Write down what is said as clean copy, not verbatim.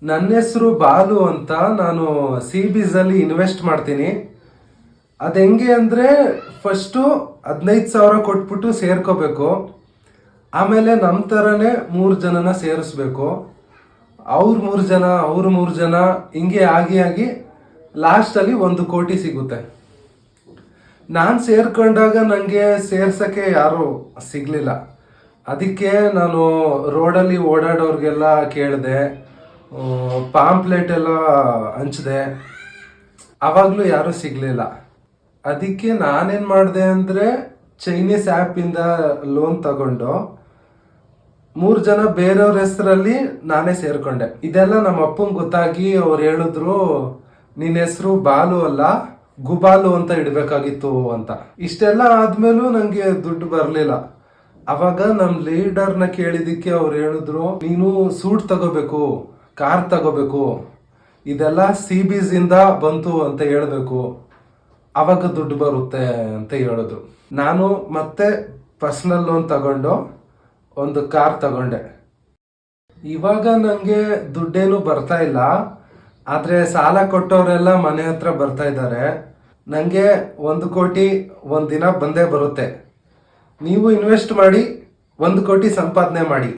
ನನ್ನ ಹೆಸರು ಬಾಲು ಅಂತ. ನಾನು CBs ಅಲ್ಲಿ ಇನ್ವೆಸ್ಟ್ ಮಾಡ್ತೀನಿ. ಅದು ಹೆಂಗೆ ಅಂದರೆ, ಫಸ್ಟು 15,000 ಕೊಟ್ಬಿಟ್ಟು ಸೇರ್ಕೋಬೇಕು. ಆಮೇಲೆ ನಮ್ಮ ಥರನೇ 3 ಜನನ ಸೇರಿಸ್ಬೇಕು. ಅವ್ರು 3 ಜನ, ಅವ್ರು 3 ಜನ, ಹಿಂಗೆ ಆಗಿ ಲಾಸ್ಟಲ್ಲಿ 1 ಕೋಟಿ ಸಿಗುತ್ತೆ. ನಾನು ಸೇರ್ಕೊಂಡಾಗ ನನಗೆ ಸೇರ್ಸೋಕ್ಕೆ ಯಾರೂ ಸಿಗಲಿಲ್ಲ. ಅದಕ್ಕೆ ನಾನು ರೋಡಲ್ಲಿ ಓಡಾಡೋರಿಗೆಲ್ಲ ಕೇಳಿದೆ, ಪಾಂಪ್ಲೆಟ್ ಎಲ್ಲ ಹಂಚಿದೆ. ಆವಾಗಲೂ ಯಾರೂ ಸಿಗಲಿಲ್ಲ. ಅದಕ್ಕೆ ನಾನೇನು ಮಾಡಿದೆ ಅಂದರೆ, ಚೈನೀಸ್ ಆ್ಯಪಿಂದ ಲೋನ್ ತಗೊಂಡು 3 ಜನ ಬೇರೆಯವ್ರ ಹೆಸರಲ್ಲಿ ನಾನೇ ಸೇರ್ಕೊಂಡೆ. ಇದೆಲ್ಲ ನಮ್ಮ ಅಪ್ಪಂಗೆ ಗೊತ್ತಾಗಿ ಅವ್ರು ಹೇಳಿದ್ರು, ನಿನ್ನ ಹೆಸರು ಬಾಲು ಅಲ್ಲ ಗುಬಾಲು ಅಂತ ಇಡಬೇಕಾಗಿತ್ತು ಅಂತ. ಇಷ್ಟೆಲ್ಲ ಆದ್ಮೇಲೂ ನನಗೆ ದುಡ್ಡು ಬರಲಿಲ್ಲ. ಅವಾಗ ನಮ್ಮ ಲೀಡರ್ನ ಕೇಳಿದ್ದಕ್ಕೆ ಅವ್ರು ಹೇಳಿದ್ರು, ನೀನು ಸೂಟ್ ತಗೋಬೇಕು, ಕಾರ್ ತಗೋಬೇಕು, ಇದೆಲ್ಲ CBs ಇಂದ ಬಂತು ಅಂತ ಹೇಳಬೇಕು, ಅವಾಗ ದುಡ್ಡು ಬರುತ್ತೆ ಅಂತ ಹೇಳಿದ್ರು. ನಾನು ಮತ್ತೆ ಪರ್ಸನಲ್ ಲೋನ್ ತಗೊಂಡು ಒಂದು ಕಾರ್ ತಗೊಂಡೆ. ಇವಾಗ ನನಗೆ ದುಡ್ಡೇನು ಬರ್ತಾ ಇಲ್ಲ, ಆದರೆ ಸಾಲ ಕೊಟ್ಟವರೆಲ್ಲ ಮನೆ ಹತ್ರ ಬರ್ತಾ ಇದ್ದಾರೆ. ನನಗೆ 1 ಕೋಟಿ ಒಂದು ದಿನ ಬಂದೇ ಬರುತ್ತೆ. ನೀವು ಇನ್ವೆಸ್ಟ್ ಮಾಡಿ 1 ಕೋಟಿ ಸಂಪಾದನೆ ಮಾಡಿ.